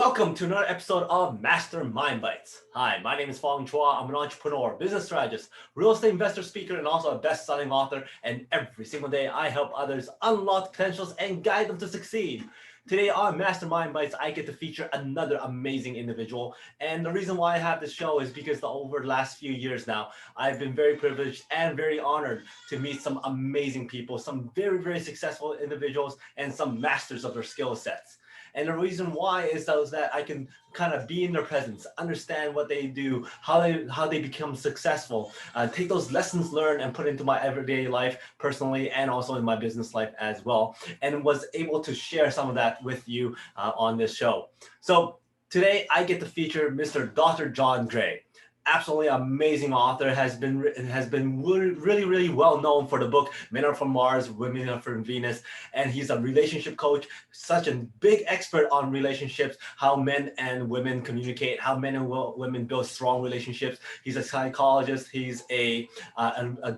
Welcome to another episode of Mastermind Bites. Hi, my name is Fong. I'm an entrepreneur, business strategist, real estate investor, speaker, and also a best-selling author. And every single day, I help others unlock potentials and guide them to succeed. Today on Mastermind Bites, I get to feature another amazing individual. And the reason why I have this show is because over the last few years now, I've been very privileged and very honored to meet some amazing people, some very, very successful individuals, and some masters of their skill sets. And the reason why is that I can kind of be in their presence, understand what they do, how they become successful, take those lessons learned and put into my everyday life personally and also in my business life as well, and was able to share some of that with you on this show. So today I get to feature Mr. Dr. John Gray. Absolutely amazing author, has been really well known for the book Men Are From Mars, Women Are From Venus, and he's a relationship coach, such a big expert on relationships, how men and women communicate, how men and women build strong relationships. He's a psychologist, he's a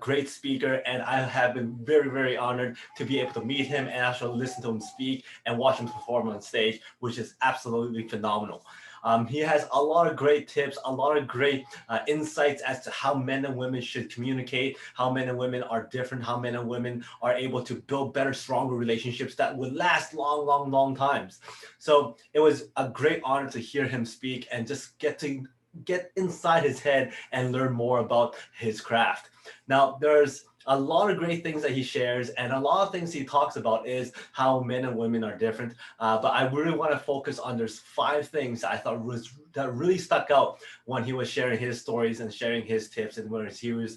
great speaker, and I have been very honored to be able to meet him and actually listen to him speak and watch him perform on stage, which is absolutely phenomenal. He has a lot of great tips, a lot of great insights as to how men and women should communicate, how men and women are different, how men and women are able to build better, stronger relationships that would last long times. So it was a great honor to hear him speak and just get inside his head and learn more about his craft. Now, there's a lot of great things that he shares, and a lot of things he talks about is how men and women are different. But I really want to focus on there's 5 things I thought that really stuck out when he was sharing his stories and sharing his tips and when he was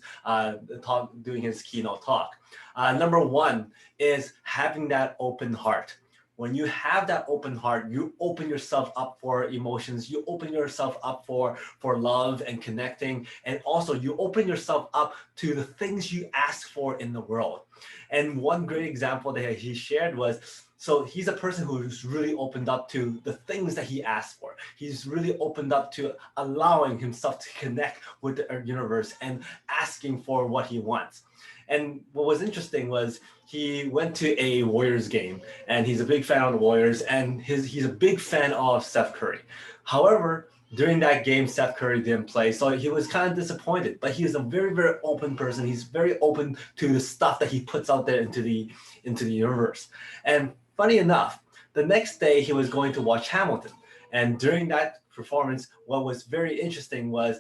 doing his keynote talk. Number 1 is having that open heart. When you have that open heart, you open yourself up for emotions, you open yourself up for love and connecting, and also you open yourself up to the things you ask for in the world. And one great example that he shared was, so he's a person who's really opened up to the things that he asked for. He's really opened up to allowing himself to connect with the universe and asking for what he wants. And what was interesting was he went to a Warriors game, and he's a big fan of the Warriors, and he's a big fan of Steph Curry. However, during that game, Steph Curry didn't play, so he was kind of disappointed. But he's a very open person. He's very open to the stuff that he puts out there into the universe. And funny enough, the next day he was going to watch Hamilton, and during that performance, what was very interesting was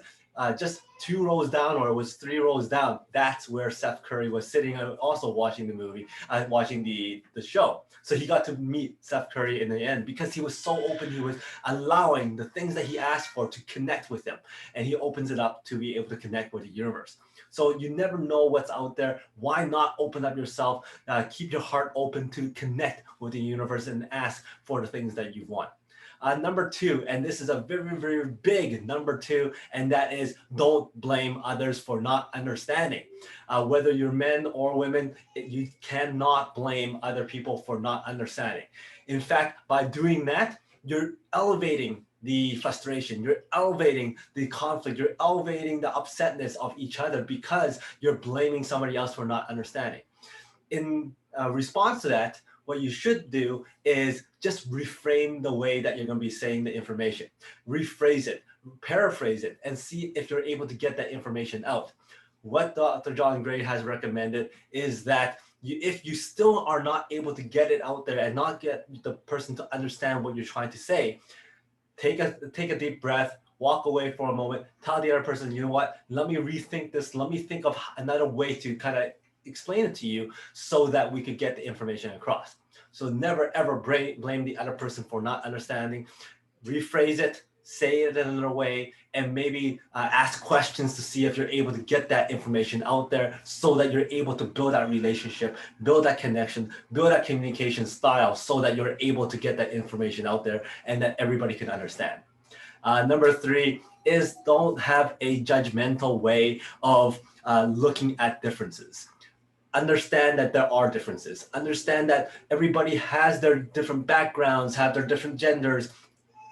just 2 rows down, or it was 3 rows down, that's where Steph Curry was sitting and also watching the movie, watching the show. So he got to meet Steph Curry in the end because he was so open. He was allowing the things that he asked for to connect with him, and he opens it up to be able to connect with the universe. So you never know what's out there. Why not open up yourself, keep your heart open to connect with the universe and ask for the things that you want. Number 2, and this is a very big number 2, and that is don't blame others for not understanding. Whether you're men or women, you cannot blame other people for not understanding. In fact, by doing that, you're elevating the frustration, you're elevating the conflict, you're elevating the upsetness of each other because you're blaming somebody else for not understanding. In response to that, what you should do is just reframe the way that you're going to be saying the information. Rephrase it, paraphrase it, and see if you're able to get that information out. What Dr. John Gray has recommended is that if you still are not able to get it out there and not get the person to understand what you're trying to say, take a deep breath, walk away for a moment, tell the other person, you know what, let me rethink this, let me think of another way to kind of explain it to you so that we could get the information across. So never ever blame the other person for not understanding. Rephrase it, say it in another way, and maybe ask questions to see if you're able to get that information out there so that you're able to build that relationship, build that connection, build that communication style so that you're able to get that information out there and that everybody can understand. Number 3 is don't have a judgmental way of looking at differences. Understand that there are differences. Understand that everybody has their different backgrounds, have their different genders,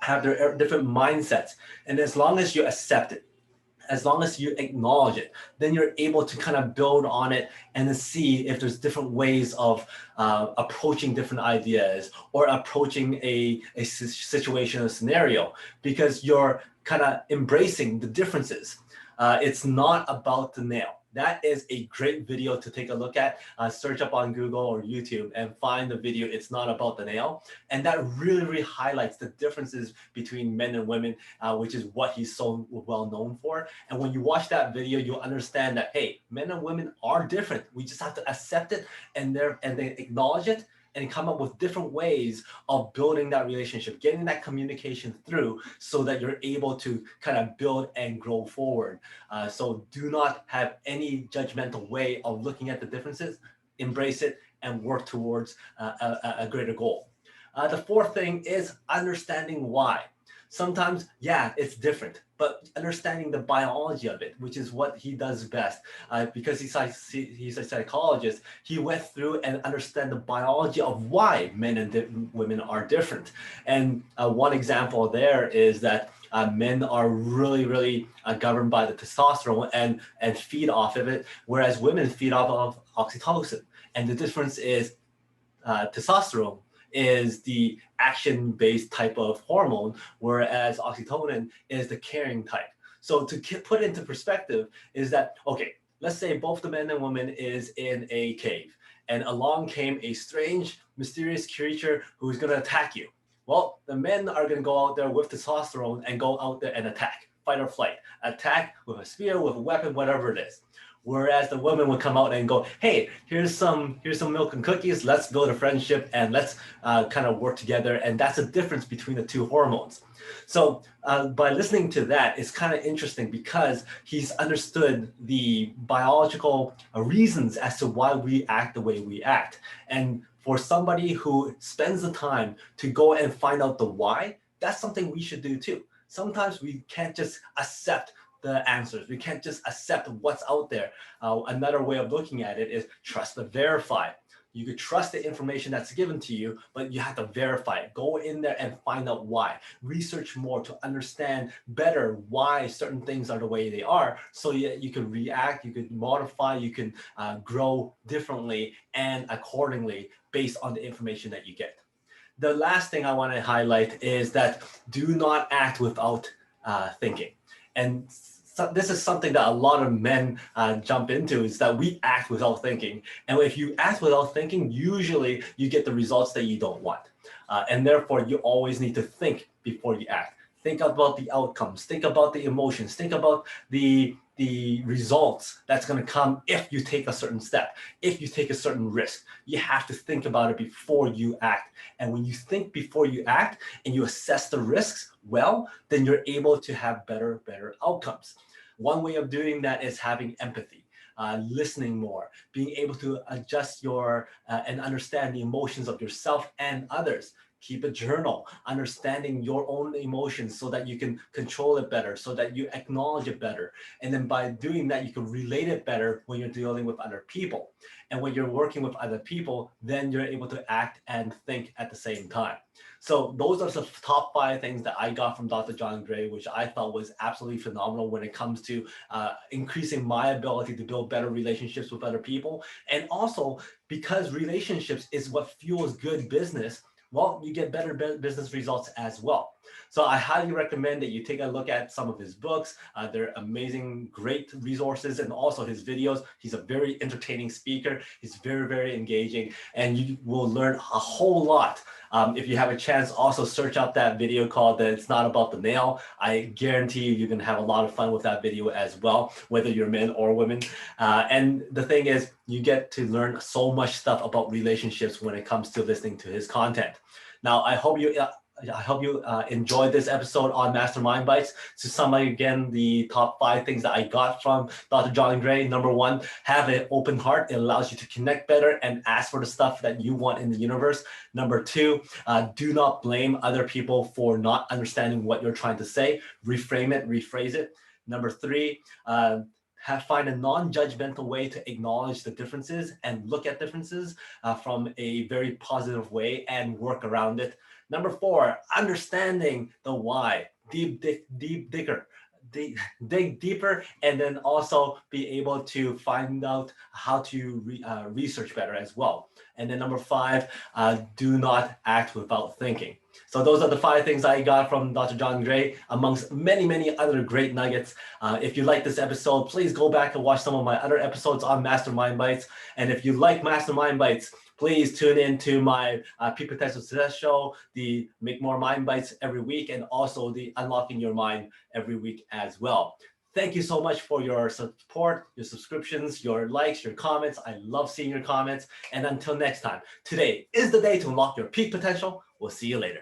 have their different mindsets. And as long as you accept it, As long as you acknowledge it, then you're able to kind of build on it and then see if there's different ways of approaching different ideas or approaching a situation or scenario, because you're kind of embracing the differences. It's not about the nail. That is a great video to take a look at. Search up on Google or YouTube and find the video, It's Not About the Nail. And that really, really highlights the differences between men and women, which is what he's so well known for. And when you watch that video, you'll understand that, hey, men and women are different. We just have to accept it and then acknowledge it and come up with different ways of building that relationship, getting that communication through so that you're able to kind of build and grow forward. So do not have any judgmental way of looking at the differences, embrace it and work towards a greater goal. The fourth thing is understanding why. Sometimes, yeah, it's different, but understanding the biology of it, which is what he does best. Because he's a psychologist, he went through and understand the biology of why men and women are different. And one example there is that men are really, really governed by the testosterone and feed off of it, whereas women feed off of oxytocin. And the difference is testosterone is the action-based type of hormone, whereas oxytocin is the caring type. So to put it into perspective is that, okay, let's say both the man and woman is in a cave and along came a strange, mysterious creature who's going to attack you. Well, the men are going to go out there with testosterone and go out there and attack, fight or flight, attack with a spear, with a weapon, whatever it is. Whereas the woman would come out and go, hey, here's some milk and cookies, let's build a friendship and let's kind of work together. And that's the difference between the two hormones. So by listening to that, it's kind of interesting because he's understood the biological reasons as to why we act the way we act. And for somebody who spends the time to go and find out the why, that's something we should do too. Sometimes we can't just accept the answers. We can't just accept what's out there. Another way of looking at it is trust but verify. You could trust the information that's given to you, but you have to verify it. Go in there and find out why. Research more to understand better why certain things are the way they are, so you can react, you can modify, you can grow differently and accordingly based on the information that you get. The last thing I want to highlight is that do not act without thinking. And so this is something that a lot of men jump into, is that we act without thinking. And if you act without thinking, usually you get the results that you don't want. And therefore, you always need to think before you act. Think about the outcomes, think about the emotions, think about the results that's going to come if you take a certain step, if you take a certain risk. You have to think about it before you act. And when you think before you act and you assess the risks well, then you're able to have better outcomes. One way of doing that is having empathy. Listening more, being able to adjust your and understand the emotions of yourself and others. Keep a journal, understanding your own emotions so that you can control it better, so that you acknowledge it better. And then by doing that, you can relate it better when you're dealing with other people. And when you're working with other people, then you're able to act and think at the same time. So those are the top 5 things that I got from Dr. John Gray, which I thought was absolutely phenomenal when it comes to increasing my ability to build better relationships with other people. And also, because relationships is what fuels good business, well, you get better business results as well. So I highly recommend that you take a look at some of his books. They're amazing, great resources, and also his videos. He's a very entertaining speaker. He's very engaging, and you will learn a whole lot. If you have a chance, also search out that video called It's Not About the Nail. I guarantee you're going to have a lot of fun with that video as well, whether you're men or women. And the thing is, you get to learn so much stuff about relationships when it comes to listening to his content. Now, I hope you enjoyed this episode on Mastermind Bites. To summarize again, the top 5 things that I got from Dr. John Gray. Number 1, have an open heart. It allows you to connect better and ask for the stuff that you want in the universe. Number 2, do not blame other people for not understanding what you're trying to say. Reframe it, rephrase it. Number 3, find a non-judgmental way to acknowledge the differences and look at differences from a very positive way and work around it. Number 4, understanding the why, deep digger. dig deeper, and then also be able to find out how to research better as well. And then number 5, do not act without thinking. So those are the 5 things I got from Dr. John Gray, amongst many, many other great nuggets. If you like this episode, please go back and watch some of my other episodes on Mastermind Bites. And if you like Mastermind Bites, please tune in to my Peak Potential Success Show, the Make More Mind Bites every week, and also the Unlocking Your Mind every week as well. Thank you so much for your support, your subscriptions, your likes, your comments. I love seeing your comments. And until next time, today is the day to unlock your peak potential. We'll see you later.